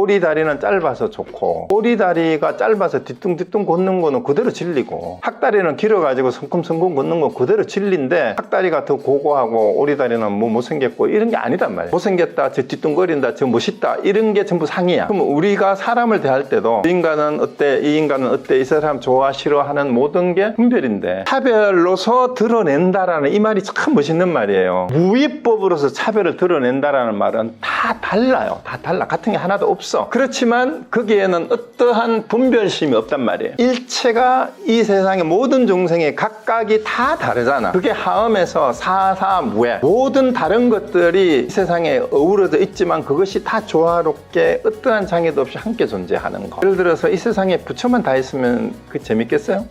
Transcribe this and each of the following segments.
오리다리는 짧아서 좋고, 오리다리가 짧아서 뒤뚱뒤뚱 걷는 거는 그대로 진리고, 학다리는 길어가지고 성큼성큼 걷는 건 그대로 진리인데, 학다리가 더 고고하고 오리다리는 뭐 못생겼고 이런 게 아니단 말이에요. 못생겼다, 저 뒤뚱거린다, 저 멋있다, 이런 게 전부 상이야. 그럼 우리가 사람을 대할 때도 이 인간은 어때, 이 인간은 어때, 이 사람 좋아 싫어하는 모든 게 분별인데, 차별로서 드러낸다라는 이 말이 참 멋있는 말이에요. 무위법으로서 차별을 드러낸다라는 말은 다 달라요. 다 달라. 같은 게 하나도 없어. 그렇지만 거기에는 어떠한 분별심이 없단 말이에요. 일체가 이 세상의 모든 중생이 각각이 다 다르잖아. 그게 하음에서 사사무해, 모든 다른 것들이 이 세상에 어우러져 있지만 그것이 다 조화롭게 어떠한 장애도 없이 함께 존재하는 거. 예를 들어서 이 세상에 부처만 다 있으면 그 재밌겠어요?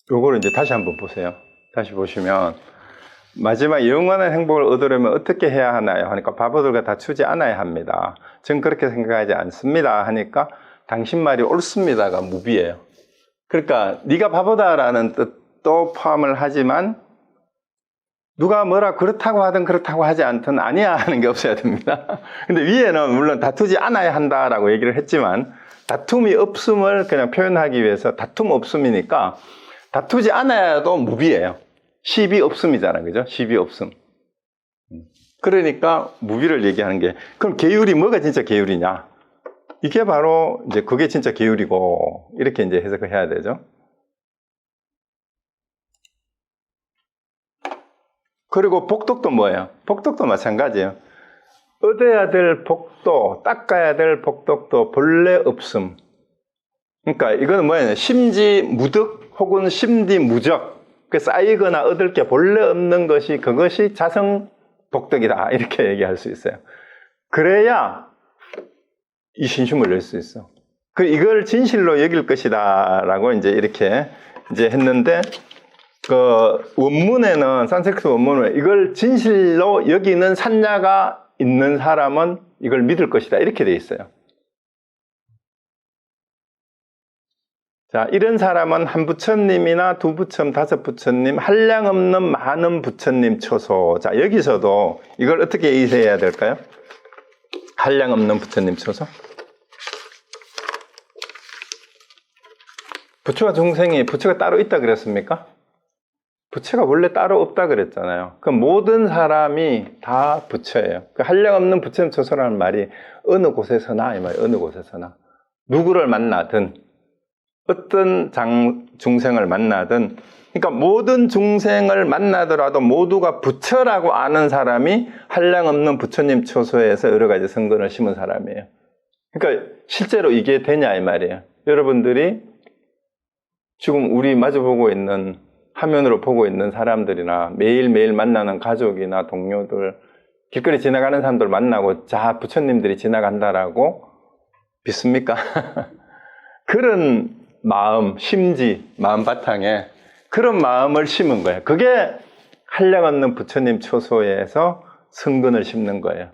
요거를 이제 다시 한번 보세요. 다시 보시면 마지막 영원한 행복을 얻으려면 어떻게 해야 하나요? 하니까 바보들과 다투지 않아야 합니다. 전 그렇게 생각하지 않습니다. 하니까 당신 말이 옳습니다가 무비예요. 그러니까 네가 바보다라는 뜻도 포함을 하지만 누가 뭐라 그렇다고 하든 그렇다고 하지 않든 아니야 하는 게 없어야 됩니다. 근데 위에는 물론 다투지 않아야 한다라고 얘기를 했지만 다툼이 없음을 그냥 표현하기 위해서 다툼 없음이니까 다투지 않아야도 무비예요. 시비 없음이잖아요. 그죠? 시비 없음. 그러니까 무비를 얘기하는 게, 그럼 계율이 뭐가 진짜 계율이냐? 이게 바로 이제 그게 진짜 계율이고, 이렇게 이제 해석을 해야 되죠. 그리고 복덕도 뭐예요? 복덕도 마찬가지예요. 얻어야 될 복도, 닦아야 될 복덕도 본래 없음. 그러니까 이거는 뭐예요? 심지무득 혹은 심디무적, 쌓이거나 얻을 게 본래 없는 것이, 그것이 자성복덕이다, 이렇게 얘기할 수 있어요. 그래야 이 신심을 낼 수 있어. 이걸 진실로 여길 것이다 라고 이제 이렇게 이제 했는데, 그 원문에는, 산스크리트 원문에 이걸 진실로 여기는 산야가 있는 사람은 이걸 믿을 것이다, 이렇게 돼 있어요. 자, 이런 사람은 한 부처님이나 두 부처님, 다섯 부처님, 한량없는 많은 부처님 초소. 자, 여기서도 이걸 어떻게 이해해야 될까요? 한량없는 부처님 초소. 부처가 중생이, 부처가 따로 있다 그랬습니까? 부처가 원래 따로 없다 그랬잖아요. 그 모든 사람이 다 부처예요. 그 한량없는 부처님 초소라는 말이 어느 곳에서나, 이 말이에요. 어느 곳에서나. 누구를 만나든, 어떤 중생을 만나든, 그러니까 모든 중생을 만나더라도 모두가 부처라고 아는 사람이 한량없는 부처님 초소에서 여러 가지 성근을 심은 사람이에요. 그러니까 실제로 이게 되냐 이 말이에요. 여러분들이 지금 우리 마주보고 있는, 화면으로 보고 있는 사람들이나 매일매일 만나는 가족이나 동료들, 길거리 지나가는 사람들 만나고 자, 부처님들이 지나간다라고 믿습니까? 그런 마음, 심지, 마음 바탕에 그런 마음을 심은 거예요. 그게 한량없는 부처님 초소에서 성근을 심는 거예요.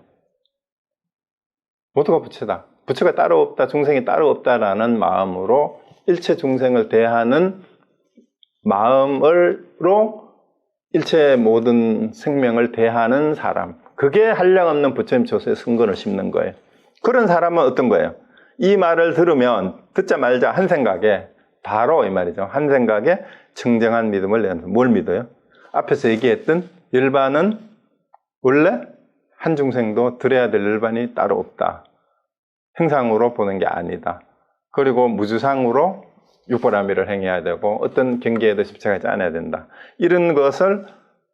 모두가 부처다. 부처가 따로 없다, 중생이 따로 없다라는 마음으로 일체 중생을 대하는 마음으로 일체 모든 생명을 대하는 사람. 그게 한량없는 부처님 초소에 성근을 심는 거예요. 그런 사람은 어떤 거예요? 이 말을 들으면 듣자 말자 한 생각에 바로 이 말이죠. 한 생각에 청정한 믿음을 내는. 뭘 믿어요? 앞에서 얘기했던 열반은 원래 한 중생도 들어야 될 열반이 따로 없다. 행상으로 보는 게 아니다. 그리고 무주상으로 육보라미를 행해야 되고 어떤 경계에도 집착하지 않아야 된다. 이런 것을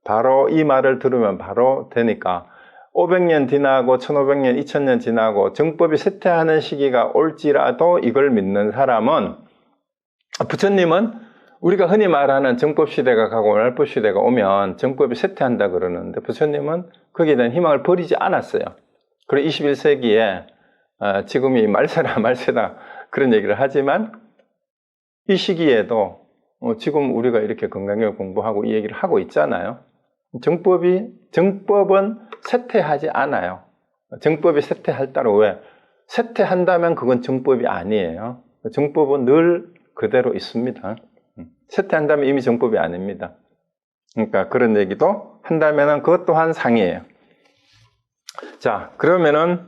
바로 이 말을 들으면 바로 되니까 500년 지나고 1500년, 2000년 지나고 정법이 쇠퇴하는 시기가 올지라도 이걸 믿는 사람은, 부처님은 우리가 흔히 말하는 정법 시대가 가고 말법 시대가 오면 정법이 쇠퇴한다 그러는데 부처님은 거기에 대한 희망을 버리지 않았어요. 그리고 21세기에 지금이 말세다 그런 얘기를 하지만 이 시기에도 지금 우리가 이렇게 건강하게 공부하고 이 얘기를 하고 있잖아요. 정법은 쇠퇴하지 않아요. 정법이 쇠퇴할 따로 왜? 쇠퇴한다면 그건 정법이 아니에요. 정법은 늘 그대로 있습니다. 쇠퇴한다면 이미 정법이 아닙니다. 그러니까 그런 얘기도 한다면은 그것 또한 상이에요. 자, 그러면은,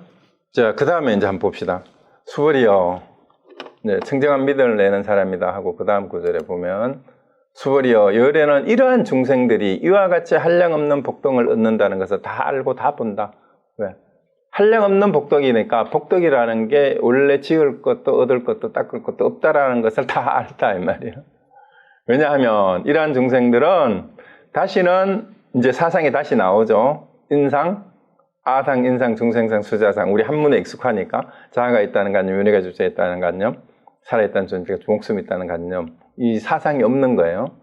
자, 그 다음에 이제 한번 봅시다. 수월이여, 네, 청정한 믿음을 내는 사람이다 하고, 그 다음 구절에 보면, 수월이여, 열에는 이러한 중생들이 이와 같이 한량없는 복덕을 얻는다는 것을 다 알고 다 본다. 왜? 한량없는 복덕이니까, 복덕이라는 게 원래 지을 것도 얻을 것도 닦을 것도 없다라는 것을 다 알다, 이 말이에요. 왜냐하면, 이러한 중생들은 다시는 이제 사상이 다시 나오죠. 인상, 아상, 인상, 중생상, 수자상. 우리 한문에 익숙하니까 자아가 있다는 관념, 윤회가 주체에 있다는 관념, 살아있다는 존재가 목숨이 있다는 관념. 이 사상이 없는 거예요.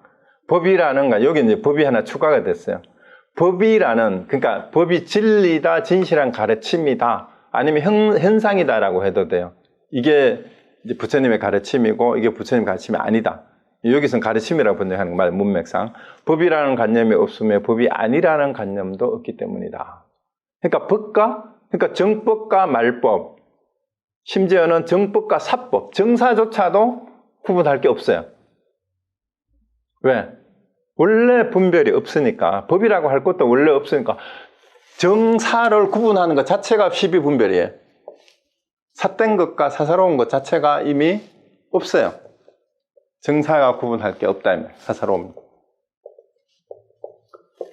법이라는 거, 여기 이제 법이 하나 추가가 됐어요. 법이라는, 그러니까 법이 진리다, 진실한 가르침이다, 아니면 현상이다라고 해도 돼요. 이게 이제 부처님의 가르침이고, 이게 부처님 가르침이 아니다. 여기서는 가르침이라고 번역하는 말, 문맥상. 법이라는 관념이 없으면 법이 아니라는 관념도 없기 때문이다. 그러니까 법과, 그러니까 정법과 말법, 심지어는 정법과 사법, 정사조차도 구분할 게 없어요. 왜? 원래 분별이 없으니까, 법이라고 할 것도 원래 없으니까, 정사를 구분하는 것 자체가 시비분별이에요. 삿된 것과 사사로운 것 자체가 이미 없어요. 정사가 구분할 게 없다, 사사로움.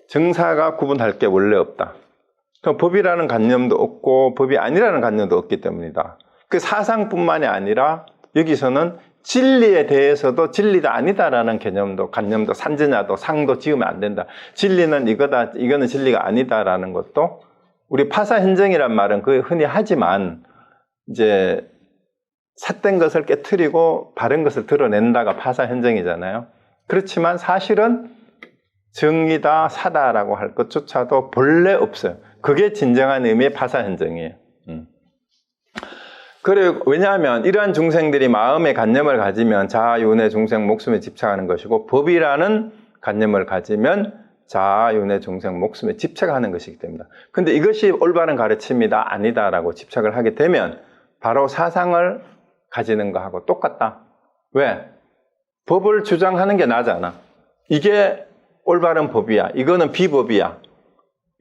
정사가 구분할 게 원래 없다. 그러니까 법이라는 관념도 없고 법이 아니라는 관념도 없기 때문이다. 그 사상뿐만이 아니라 여기서는 진리에 대해서도 진리가 아니다라는 개념도, 관념도, 산전야도, 상도 지으면 안 된다. 진리는 이거다, 이거는 진리가 아니다라는 것도, 우리 파사현정이란 말은 그 흔히 하지만 이제 삿된 것을 깨트리고 바른 것을 드러낸다가 파사현정이잖아요. 그렇지만 사실은 정이다, 사다라고 할 것조차도 본래 없어요. 그게 진정한 의미의 파사현정이에요. 그리고 왜냐하면 이러한 중생들이 마음의 관념을 가지면 자아, 윤회, 중생, 목숨에 집착하는 것이고, 법이라는 관념을 가지면 자아, 윤회, 중생, 목숨에 집착하는 것이기 때문이다. 근데 이것이 올바른 가르침이다, 아니다라고 집착을 하게 되면 바로 사상을 가지는 거하고 똑같다. 왜? 법을 주장하는 게 나잖아. 이게 올바른 법이야. 이거는 비법이야.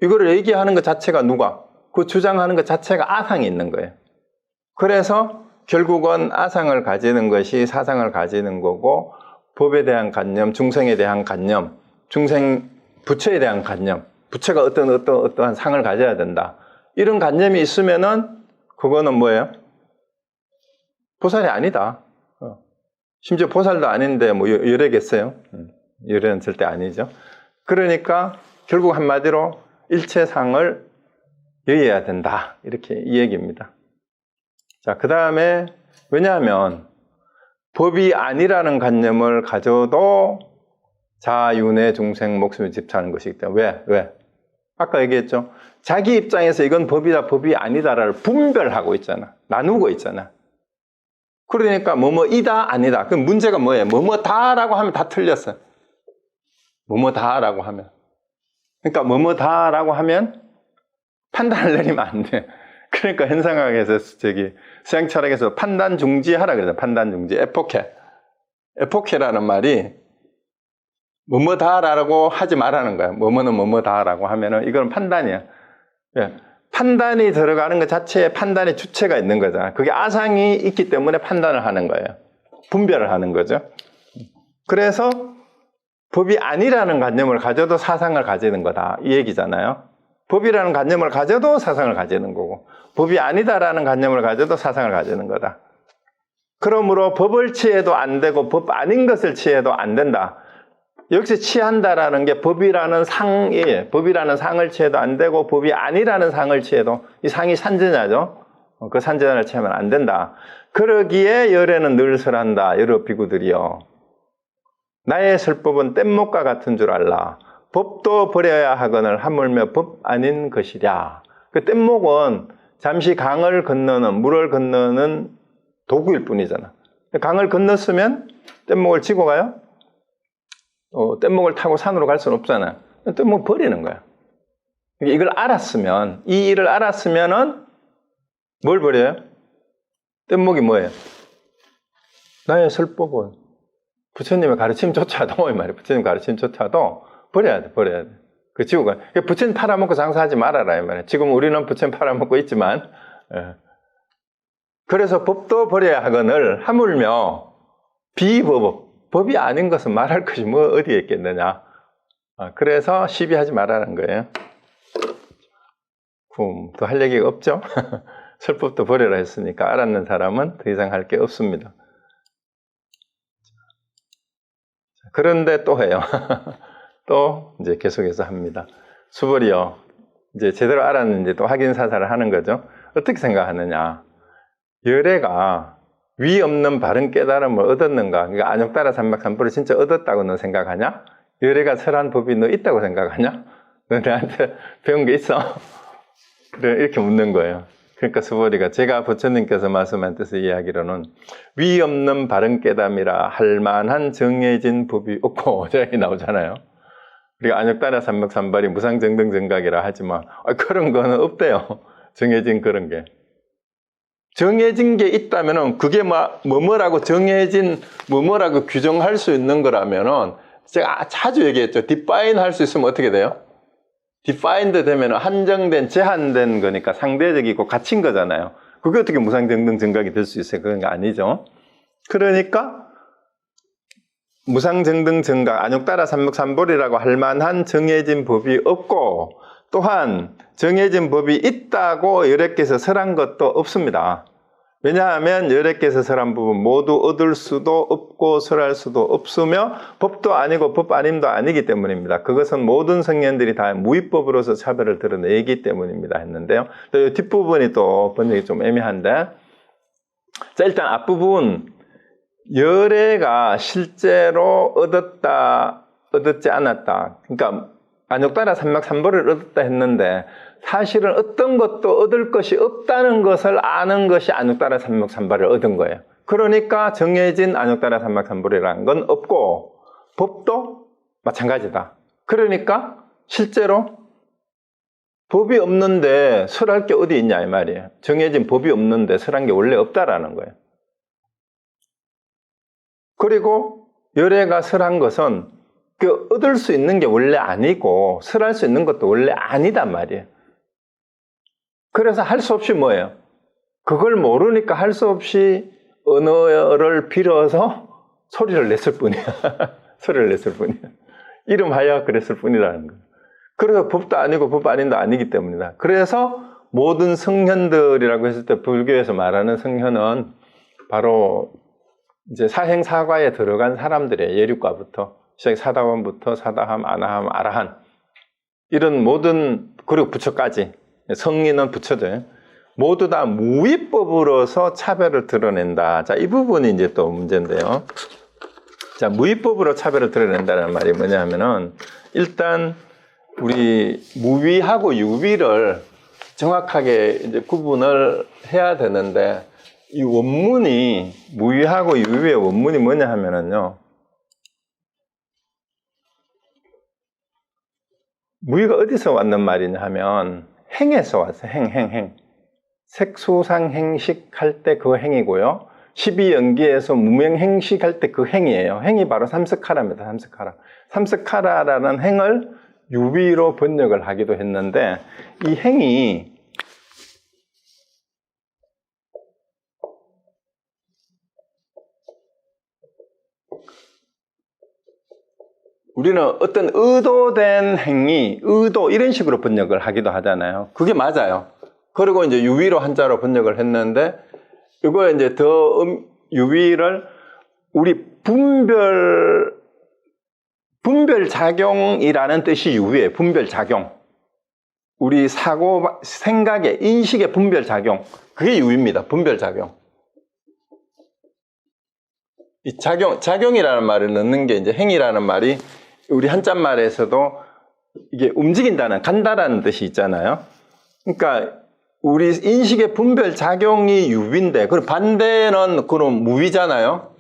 이거를 얘기하는 것 자체가 누가? 그 주장하는 것 자체가 아상이 있는 거예요. 그래서 결국은 아상을 가지는 것이 사상을 가지는 거고, 법에 대한 관념, 중생에 대한 관념, 중생, 부처에 대한 관념, 부처가 어떠한 상을 가져야 된다. 이런 관념이 있으면은, 그거는 뭐예요? 보살이 아니다. 심지어 보살도 아닌데, 뭐, 열애겠어요? 열애는 절대 아니죠. 그러니까, 결국 한마디로 일체상을 여의해야 된다. 이렇게 이 얘기입니다. 자, 그 다음에, 왜냐하면, 법이 아니라는 관념을 가져도 자아, 윤회, 중생, 목숨에 집착하는 것이기 때문에. 왜? 아까 얘기했죠. 자기 입장에서 이건 법이다, 법이 아니다를 분별하고 있잖아. 나누고 있잖아. 그러니까 뭐뭐이다, 아니다. 그럼 문제가 뭐예요? 뭐뭐다라고 하면 다 틀렸어. 뭐뭐다라고 하면. 그러니까 뭐뭐다라고 하면 판단을 내리면 안 돼. 그러니까 현상학에서 서양 철학에서 판단 중지하라 그래요. 판단 중지. 에포케라는 말이 뭐뭐다라고 하지 말라는 거야. 뭐뭐는 뭐뭐다라고 하면은 이건 판단이야. 예. 판단이 들어가는 것 자체에 판단의 주체가 있는 거잖아. 그게 아상이 있기 때문에 판단을 하는 거예요. 분별을 하는 거죠. 그래서 법이 아니라는 관념을 가져도 사상을 가지는 거다. 이 얘기잖아요. 법이라는 관념을 가져도 사상을 가지는 거고, 법이 아니다라는 관념을 가져도 사상을 가지는 거다. 그러므로 법을 취해도 안 되고 법 아닌 것을 취해도 안 된다. 여기서 취한다라는 게 법이라는 상이에요. 법이라는 상을 취해도 안 되고 법이 아니라는 상을 취해도, 이 상이 산전야죠. 그 산전야를 취하면 안 된다. 그러기에 열애는 늘 설한다. 여러 비구들이여, 나의 설법은 뗏목과 같은 줄 알라. 법도 버려야 하거늘 하물며 법 아닌 것이랴. 그 뗏목은 잠시 강을 건너는, 물을 건너는 도구일 뿐이잖아. 강을 건넜으면 뗏목을 지고 가요? 뗏목을 타고 산으로 갈 수는 없잖아요. 뗏목 버리는 거야. 이걸 알았으면, 이 일을 알았으면은 뭘 버려요? 뗏목이 뭐예요? 나의 설법은 부처님의 가르침조차도, 이 말이에요. 부처님 가르침조차도 버려야 돼, 버려야 돼. 그 지구가. 부처님 팔아먹고 장사하지 말아라, 이 말이에요. 지금 우리는 부처님 팔아먹고 있지만, 예. 그래서 법도 버려야 하거늘 하물며 법이 아닌 것은 말할 것이 뭐 어디에 있겠느냐. 그래서 시비하지 말라는 거예요. 더 할 얘기가 없죠? 설법도 버려라 했으니까 알았는 사람은 더 이상 할 게 없습니다. 그런데 또 해요. 또 이제 계속해서 합니다. 수벌이요. 이제 제대로 알았는지 또 확인 사살을 하는 거죠. 어떻게 생각하느냐. 열애가 위 없는 바른 깨달음을 얻었는가? 그러니까 안욕따라 삼박삼보를 진짜 얻었다고 너 생각하냐? 열애가 설한 법이 너 있다고 생각하냐? 너 나한테 배운 게 있어? 이렇게 묻는 거예요. 그러니까 수보리가 제가 부처님께서 말씀한 뜻을 이야기로는 위 없는 바른 깨달음이라 할 만한 정해진 법이 없고 저기 나오잖아요. 우리가 안욕따라 삼박삼발이 무상정등정각이라 하지만 그런 거는 없대요. 정해진 그런 게. 정해진 게 있다면은 그게 뭐뭐라고 정해진 뭐뭐라고 규정할 수 있는 거라면은 제가 자주 얘기했죠. define 할 수 있으면 어떻게 돼요? defined 되면 한정된, 제한된 거니까 상대적이고 갇힌 거잖아요. 그게 어떻게 무상정등정각이 될 수 있어요? 그런 게 아니죠. 그러니까 무상정등정각, 안욕따라 삼박삼보리라고 할 만한 정해진 법이 없고 또한 정해진 법이 있다고 열애께서 설한 것도 없습니다. 왜냐하면 열애께서 설한 법은 모두 얻을 수도 없고 설할 수도 없으며 법도 아니고 법 아님도 아니기 때문입니다. 그것은 모든 성현들이 다 무위법으로서 차별을 드러내기 때문입니다 했는데요. 또 뒷부분이 또 번역이 좀 애매한데, 자, 일단 앞부분 열애가 실제로 얻었지 않았다. 그러니까 안욕따라 삼박삼보를 얻었다 했는데 사실은 어떤 것도 얻을 것이 없다는 것을 아는 것이 안욕따라 삼박삼보를 얻은 거예요. 그러니까 정해진 안욕따라 삼박삼보리라는 건 없고 법도 마찬가지다. 그러니까 실제로 법이 없는데 설할 게 어디 있냐 이 말이에요. 정해진 법이 없는데 설한 게 원래 없다라는 거예요. 그리고 열애가 설한 것은 얻을 수 있는 게 원래 아니고 설할 수 있는 것도 원래 아니단 말이에요. 그래서 할 수 없이 뭐예요? 그걸 모르니까 할 수 없이 언어를 빌어서 소리를 냈을 뿐이야. 소리를 냈을 뿐이야. 이름하여 그랬을 뿐이라는 거예요. 그래서 법도 아니고 법 아닌도 아니기 때문이다. 그래서 모든 성현들이라고 했을 때 불교에서 말하는 성현은 바로 이제 사행사과에 들어간 사람들의 예류과부터 시작 사다원부터 사다함, 아나함, 아라한 이런 모든, 그리고 부처까지 성인은 부처들 모두 다 무위법으로서 차별을 드러낸다. 자, 이 부분이 이제 또 문제인데요. 자, 무위법으로 차별을 드러낸다는 말이 뭐냐 하면은 일단 우리 무위하고 유위를 정확하게 이제 구분을 해야 되는데 이 원문이 무위하고 유위의 원문이 뭐냐 하면은요. 무위가 어디서 왔는 말이냐 하면 행에서 왔어요. 행. 색수상행식 할 때 그 행이고요. 12연기에서 무명행식 할 때 그 행이에요. 행이 바로 삼스카라입니다. 삼스카라. 삼스카라라는 행을 유위로 번역을 하기도 했는데 이 행이 우리는 어떤 의도된 행위, 의도 이런 식으로 번역을 하기도 하잖아요. 그게 맞아요. 그리고 이제 유위로 한자로 번역을 했는데 이거 이제 더 유위를 우리 분별작용이라는 뜻이 유위예요. 분별작용. 우리 사고, 생각의, 인식의 분별작용. 그게 유위입니다. 분별작용. 이 작용이라는 말을 넣는 게 이제 행이라는 말이 우리 한자말에서도 이게 움직인다는, 간다라는 뜻이 있잖아요. 그러니까 우리 인식의 분별작용이 유위인데, 그리고 반대는 그럼 무위잖아요.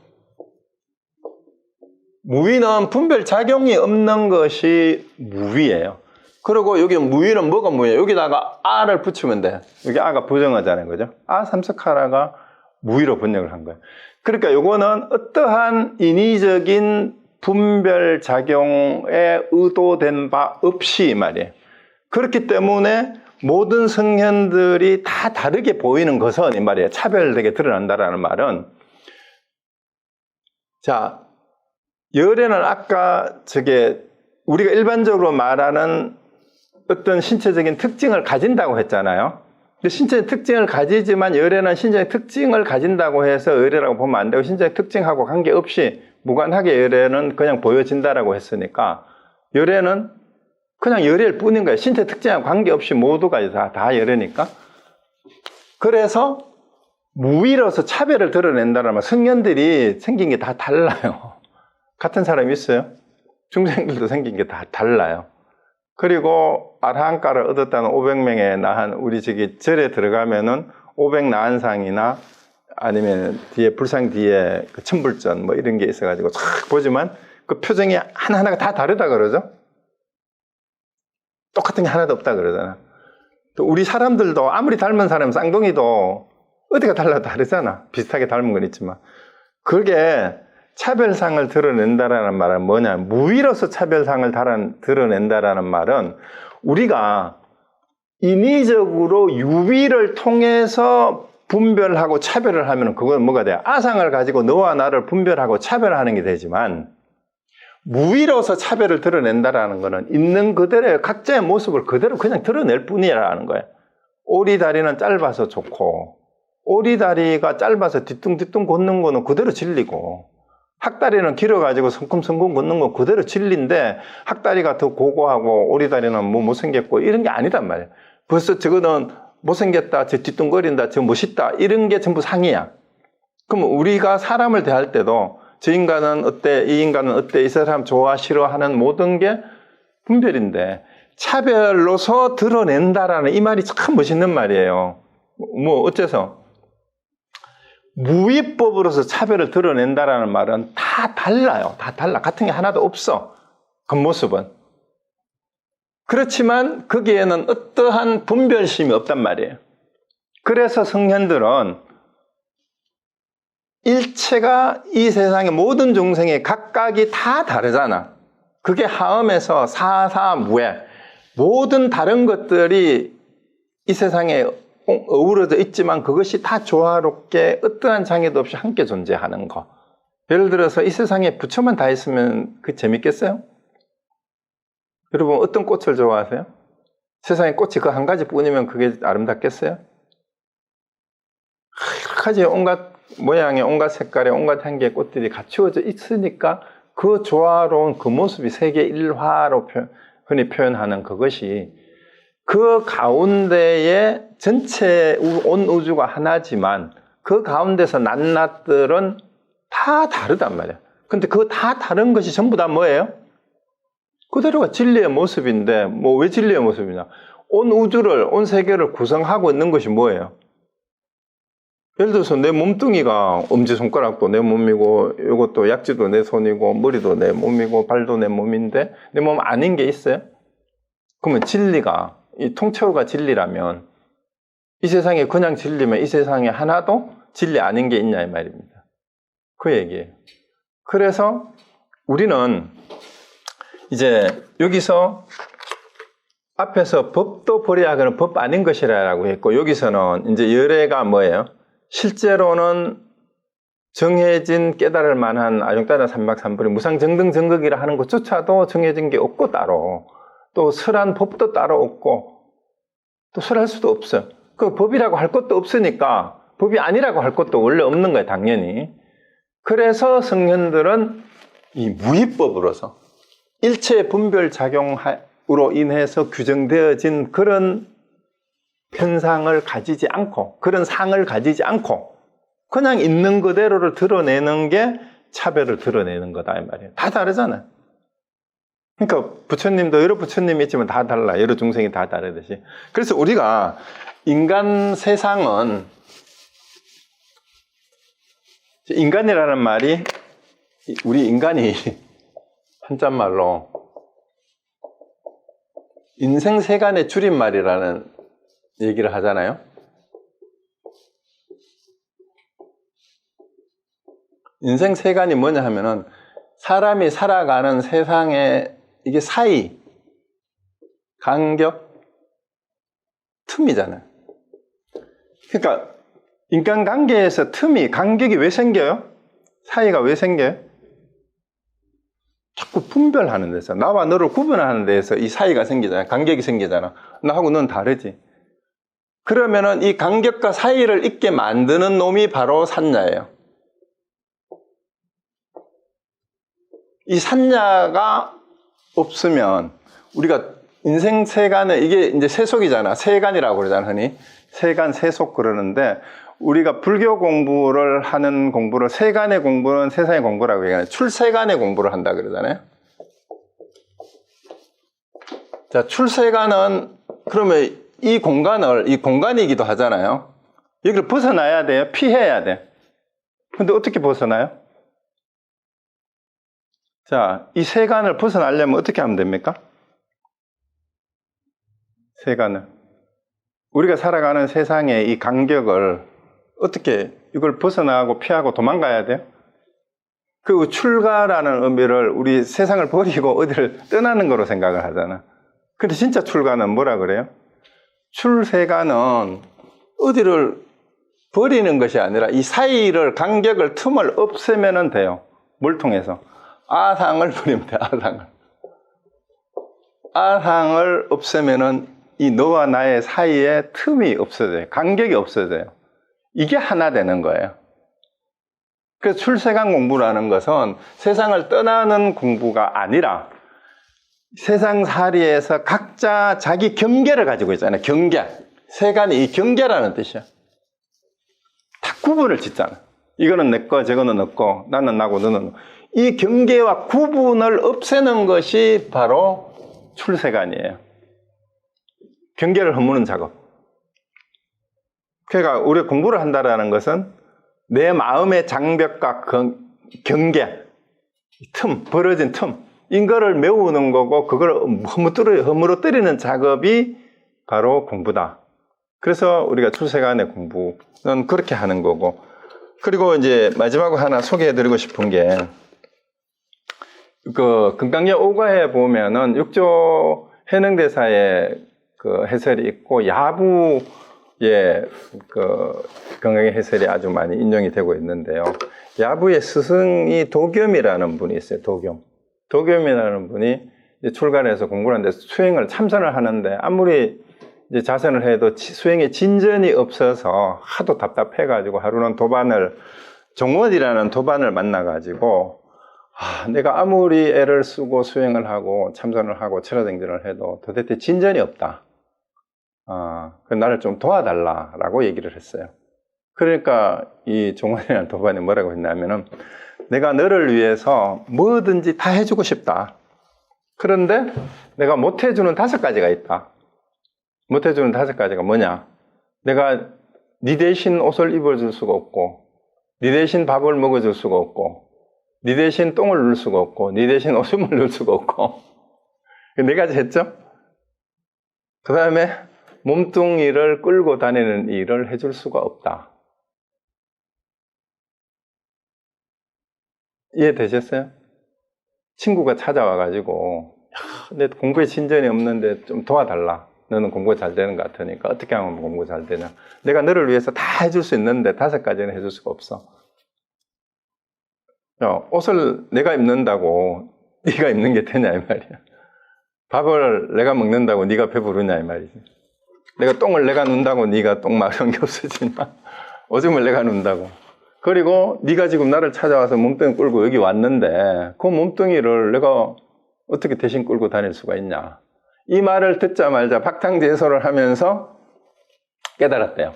무위는 분별작용이 없는 것이 무위예요. 그리고 여기 무위는 뭐가 무위예요? 여기다가 아를 붙이면 돼. 여기 아가 부정하잖아요. 그죠? 아 삼스카라가 무위로 번역을 한 거예요. 그러니까 요거는 어떠한 인위적인 분별 작용에 의도된 바 없이 말이에요. 그렇기 때문에 모든 성현들이 다 다르게 보이는 것은 이 말이에요. 차별되게 드러난다라는 말은, 자, 열에는 아까 우리가 일반적으로 말하는 어떤 신체적인 특징을 가진다고 했잖아요. 신체의 특징을 가지지만 열에는 신체의 특징을 가진다고 해서 열이라고 보면 안 되고, 신체의 특징하고 관계없이 무관하게 열에는 그냥 보여진다라고 했으니까, 열에는 그냥 열일 뿐인 거예요. 신체 특징하고 관계없이 모두가 다 열이니까. 그래서 무위로서 차별을 드러낸다면 성현들이 생긴 게 다 달라요. 같은 사람이 있어요? 중생들도 생긴 게 다 달라요. 그리고 아라한가를 얻었다는 500명에 나한 우리 절에 들어가면은 500 나한상이나 아니면 뒤에 불상 뒤에 그 천불전 뭐 이런 게 있어가지고 쫙 보지만 그 표정이 하나하나가 다 다르다 그러죠. 똑같은 게 하나도 없다 그러잖아. 또 우리 사람들도 아무리 닮은 사람 쌍둥이도 어디가 달라도 다르잖아. 비슷하게 닮은 건 있지만. 그게 차별상을 드러낸다라는 말은 뭐냐? 무위로서 차별상을 드러낸다라는 말은 우리가 인위적으로 유위를 통해서 분별하고 차별을 하면 그건 뭐가 돼요? 아상을 가지고 너와 나를 분별하고 차별하는 게 되지만, 무위로서 차별을 드러낸다라는 것은 있는 그대로의 각자의 모습을 그대로 그냥 드러낼 뿐이라는 거예요. 오리다리는 짧아서 좋고, 오리다리가 짧아서 뒤뚱뒤뚱 걷는 거는 그대로 진리고, 학다리는 길어가지고 성큼성큼 걷는 건 그대로 진리인데, 학다리가 더 고고하고 오리다리는 뭐 못생겼고 이런 게 아니단 말이에요. 벌써 저거는 못생겼다, 저 뒤뚱거린다, 저 멋있다 이런 게 전부 상이야. 그럼 우리가 사람을 대할 때도 저 인간은 어때, 이 인간은 어때, 이 사람 좋아 싫어하는 모든 게 분별인데, 차별로서 드러낸다라는 이 말이 참 멋있는 말이에요. 뭐 어째서? 무위법으로서 차별을 드러낸다라는 말은 다 달라요. 다 달라. 같은 게 하나도 없어. 겉모습은. 그렇지만 거기에는 어떠한 분별심이 없단 말이에요. 그래서 성현들은 일체가 이 세상의 모든 중생의 각각이 다 다르잖아. 그게 하음에서 사사무에 모든 다른 것들이 이 세상에 어우러져 있지만 그것이 다 조화롭게 어떠한 장애도 없이 함께 존재하는 거. 예를 들어서 이 세상에 부처만 다 있으면 그 재밌겠어요? 여러분 어떤 꽃을 좋아하세요? 세상에 꽃이 그 한 가지 뿐이면 그게 아름답겠어요? 여러 가지 온갖 모양의, 온갖 색깔의, 온갖 향기의 꽃들이 갖추어져 있으니까 그 조화로운 그 모습이 세계 일화로 흔히 표현하는 그것이 그 가운데에 전체 온 우주가 하나지만 그 가운데서 낱낱들은 다 다르단 말이에요. 근데 그 다 다른 것이 전부 다 뭐예요? 그대로가 진리의 모습인데, 뭐 왜 진리의 모습이냐? 온 우주를, 온 세계를 구성하고 있는 것이 뭐예요? 예를 들어서 내 몸뚱이가 엄지손가락도 내 몸이고, 이것도 약지도 내 손이고, 머리도 내 몸이고, 발도 내 몸인데, 내 몸 아닌 게 있어요? 그러면 진리가, 이 통째로가 진리라면, 이 세상에 그냥 진리면 이 세상에 하나도 진리 아닌 게 있냐, 이 말입니다. 그 얘기예요. 그래서 우리는 이제 여기서 앞에서 법도 버려야 하거나 법 아닌 것이라고 했고, 여기서는 이제 열애가 뭐예요? 실제로는 정해진 깨달을 만한 아종따다 삼박삼불이 무상정등정극이라 하는 것조차도 정해진 게 없고 따로, 또 설한 법도 따로 없고, 또 설할 수도 없어요. 그 법이라고 할 것도 없으니까 법이 아니라고 할 것도 원래 없는 거예요, 당연히. 그래서 성현들은 이 무위법으로서 일체의 분별작용으로 인해서 규정되어진 그런 편상을 가지지 않고, 그런 상을 가지지 않고 그냥 있는 그대로를 드러내는 게 차별을 드러내는 거다 이 말이에요. 다 다르잖아요. 그러니까 부처님도 여러 부처님이 있지만 다 달라. 여러 중생이 다 다르듯이. 그래서 우리가 인간 세상은, 인간이라는 말이 우리 인간이 한자말로 인생세간의 줄임말이라는 얘기를 하잖아요. 인생 세간이 뭐냐 하면은 사람이 살아가는 세상에 이게 사이, 간격, 틈이잖아요. 그러니까 인간관계에서 틈이, 간격이 왜 생겨요? 사이가 왜 생겨요? 자꾸 분별하는 데서, 나와 너를 구분하는 데에서 이 사이가 생기잖아요. 간격이 생기잖아. 나하고 넌 다르지. 그러면은 이 간격과 사이를 있게 만드는 놈이 바로 산야예요. 이 산야가 없으면 우리가 인생 세간을, 이게 이제 세속이잖아. 세간이라고 그러잖아, 흔히. 세간, 세속 그러는데, 우리가 불교 공부를 하는 공부를 세간의 공부는 세상의 공부라고 얘기하잖아요. 출세간의 공부를 한다 그러잖아요. 자, 출세간은 그러면 이 공간이기도 하잖아요. 여기를 벗어나야 돼요. 피해야 돼. 근데 어떻게 벗어나요? 자, 이 세간을 벗어나려면 어떻게 하면 됩니까? 세간을. 우리가 살아가는 세상의 이 간격을 어떻게 이걸 벗어나고 피하고 도망가야 돼요? 그 출가라는 의미를 우리 세상을 버리고 어디를 떠나는 거로 생각을 하잖아. 근데 진짜 출가는 뭐라 그래요? 출세가는 어디를 버리는 것이 아니라 이 사이를, 간격을, 틈을 없애면 돼요. 뭘 통해서? 아상을 버리면 돼요. 아상을 없애면은 이 너와 나의 사이에 틈이 없어져요. 간격이 없어져요. 이게 하나 되는 거예요. 그래서 출세간 공부라는 것은 세상을 떠나는 공부가 아니라 세상살이에서 각자 자기 경계를 가지고 있잖아요. 경계. 세간이 이 경계라는 뜻이야. 다 구분을 짓잖아. 이거는 내 거, 저거는 너 거, 나는 나고 너는. 이 경계와 구분을 없애는 것이 바로 출세간이에요. 경계를 허무는 작업. 그러니까 우리가 공부를 한다는 것은 내 마음의 장벽과 경계, 틈, 벌어진 틈, 이거를 메우는 거고 그걸 허물어뜨리는 작업이 바로 공부다. 그래서 우리가 출세간의 공부는 그렇게 하는 거고. 그리고 이제 마지막으로 하나 소개해드리고 싶은 게 그 금강경 5가에 보면은 6조 해능대사의 그 해설이 있고 야부의 그 금강경 해설이 아주 많이 인용이 되고 있는데요. 야부의 스승이 도겸이라는 분이 있어요. 도겸이라는 분이 이제 출가를 해서 공부를 하는데 수행을 참선을 하는데 아무리 이제 자선을 해도 수행에 진전이 없어서 하도 답답해가지고 하루는 정원이라는 도반을 만나가지고 내가 아무리 애를 쓰고 수행을 하고 참선을 하고 철화정진을 해도 도대체 진전이 없다. 나를 좀 도와달라라고 얘기를 했어요. 그러니까 이 정원이라는 도반이 뭐라고 했냐면은 내가 너를 위해서 뭐든지 다 해주고 싶다. 그런데 내가 못해주는 5가지가 있다. 못해주는 5가지가 뭐냐? 내가 네 대신 옷을 입어줄 수가 없고, 네 대신 밥을 먹어줄 수가 없고, 네 대신 똥을 누를 수가 없고, 네 대신 오줌을 누를 수가 없고. 4가지 했죠? 그 다음에 몸뚱이를 끌고 다니는 일을 해줄 수가 없다. 이해되셨어요? 친구가 찾아와가지고 내 공부에 진전이 없는데 좀 도와달라. 너는 공부가 잘 되는 것 같으니까 어떻게 하면 공부가 잘 되냐. 내가 너를 위해서 다 해줄 수 있는데 5가지는 해줄 수가 없어. 옷을 내가 입는다고 네가 입는 게 되냐 이 말이야. 밥을 내가 먹는다고 네가 배부르냐 이 말이지. 내가 똥을 내가 눈다고 네가 똥 마려운 게 없어지냐. 오줌을 내가 눈다고. 그리고 네가 지금 나를 찾아와서 몸뚱이 끌고 여기 왔는데 그 몸뚱이를 내가 어떻게 대신 끌고 다닐 수가 있냐. 이 말을 듣자마자 박탕재소를 하면서 깨달았대요.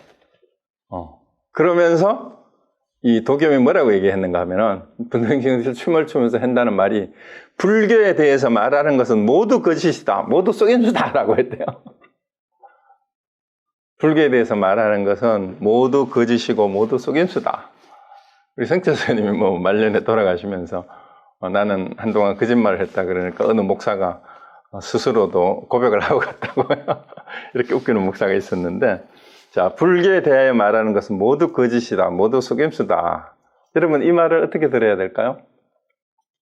그러면서 이 도겸이 뭐라고 얘기했는가 하면은 분등신에서 춤을 추면서 한다는 말이 불교에 대해서 말하는 것은 모두 거짓이다. 모두 속임수다 라고 했대요. 불교에 대해서 말하는 것은 모두 거짓이고 모두 속임수다. 우리 성철 스님이 말년에 돌아가시면서 나는 한동안 거짓말을 했다 그러니까 어느 목사가 스스로도 고백을 하고 갔다고요. 이렇게 웃기는 목사가 있었는데, 자, 불교에 대하여 말하는 것은 모두 거짓이다, 모두 속임수다. 여러분, 이 말을 어떻게 들어야 될까요?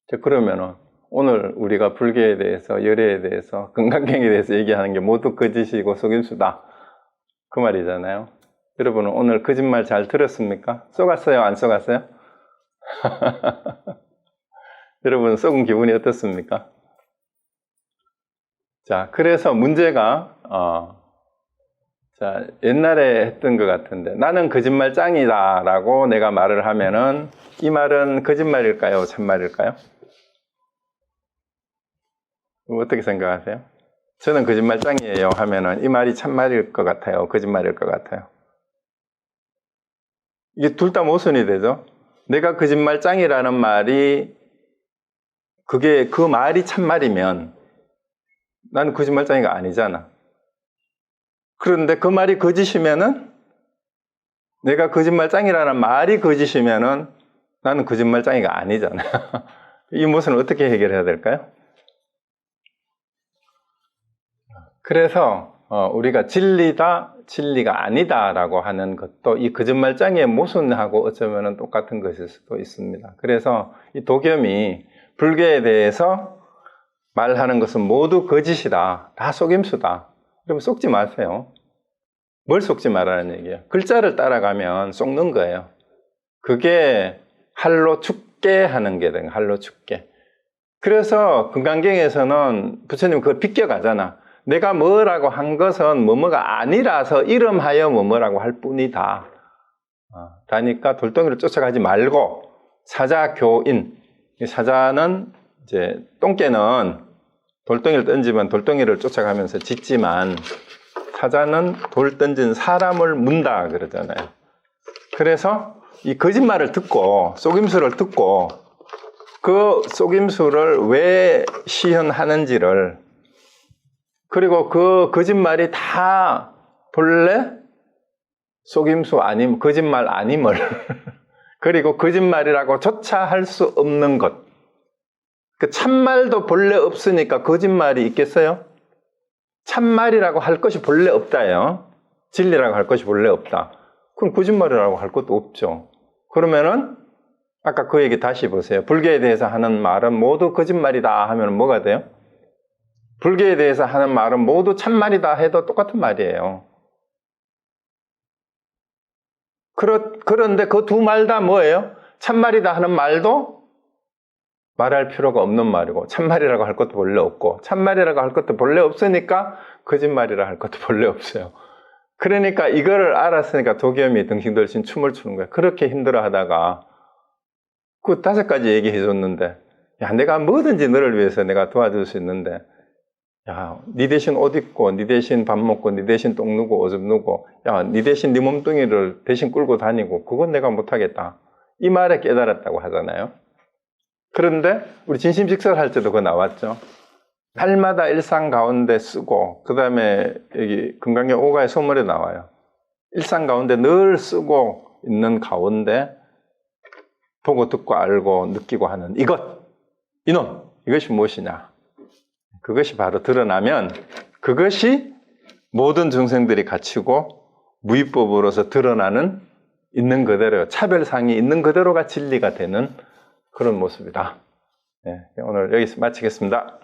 자, 그러면은 오늘 우리가 불교에 대해서, 열애에 대해서, 건강경에 대해서 얘기하는 게 모두 거짓이고 속임수다, 그 말이잖아요. 여러분은 오늘 거짓말 잘 들었습니까? 속았어요? 안 속았어요? 여러분, 속은 기분이 어떻습니까? 자, 그래서 문제가 자, 옛날에 했던 것 같은데, 나는 거짓말 짱이다 라고 내가 말을 하면은 이 말은 거짓말일까요? 참말일까요? 어떻게 생각하세요? 저는 거짓말 짱이에요 하면은 이 말이 참말일 것 같아요? 거짓말일 것 같아요? 이게 둘 다 모순이 되죠? 내가 거짓말 짱이라는 말이, 그 말이 참말이면 나는 거짓말 짱이가 아니잖아. 그런데 그 말이 거짓이면은, 내가 거짓말 짱이라는 말이 거짓이면은 나는 거짓말 짱이가 아니잖아. 이 모순을 어떻게 해결해야 될까요? 그래서 우리가 진리다, 진리가 아니다 라고 하는 것도 이 거짓말 짱이의 모순하고 어쩌면 똑같은 것일 수도 있습니다. 그래서 이 도겸이 불교에 대해서 말하는 것은 모두 거짓이다, 다 속임수다. 그러면 속지 마세요. 뭘 속지 말라는 얘기예요? 글자를 따라가면 속는 거예요. 그게 할로 죽게 하는 게 된 거예요. 할로 죽게. 그래서 건강경에서는 부처님 그걸 비껴가잖아. 내가 뭐라고 한 것은 뭐뭐가 아니라서 이름하여 뭐뭐라고 할 뿐이다. 그러니까 돌덩이를 쫓아가지 말고 사자교인. 사자는 이제 똥개는 돌덩이를 던지면 돌덩이를 쫓아가면서 짖지만 사자는 돌 던진 사람을 문다 그러잖아요. 그래서 이 거짓말을 듣고 속임수를 듣고 그 속임수를 왜 시현하는지를, 그리고 그 거짓말이 다 본래 속임수 아님, 거짓말 아님을 그리고 거짓말이라고 조차 할 수 없는 것, 그 참말도 본래 없으니까 거짓말이 있겠어요? 참말이라고 할 것이 본래 없다요. 진리라고 할 것이 본래 없다. 그럼 거짓말이라고 할 것도 없죠. 그러면은 아까 그 얘기 다시 보세요. 불교에 대해서 하는 말은 모두 거짓말이다 하면 뭐가 돼요? 불교에 대해서 하는 말은 모두 참말이다 해도 똑같은 말이에요. 그런데 그 두 말 다 뭐예요? 참말이다 하는 말도 말할 필요가 없는 말이고, 참말이라고 할 것도 본래 없고, 참말이라고 할 것도 본래 없으니까 거짓말이라 할 것도 본래 없어요. 그러니까 이거를 알았으니까 도겸이 덩신덩신 춤을 추는 거예요. 그렇게 힘들어 하다가 그 5가지 얘기해 줬는데, 야, 내가 뭐든지 너를 위해서 내가 도와줄 수 있는데, 야, 네 대신 옷 입고, 네 대신 밥 먹고, 네 대신 똥 누고, 오줌 누고, 야, 네 대신 네 몸뚱이를 대신 끌고 다니고, 그건 내가 못하겠다. 이 말에 깨달았다고 하잖아요. 그런데 우리 진심직설 할 때도 그거 나왔죠. 날마다 일상 가운데 쓰고, 그 다음에 여기 건강경 5가의 소문에 나와요. 일상 가운데 늘 쓰고 있는 가운데 보고 듣고 알고 느끼고 하는 이놈, 이것이 무엇이냐? 그것이 바로 드러나면 그것이 모든 중생들이 갖추고 무위법으로서 드러나는 있는 그대로, 차별상이 있는 그대로가 진리가 되는 그런 모습이다. 네, 오늘 여기서 마치겠습니다.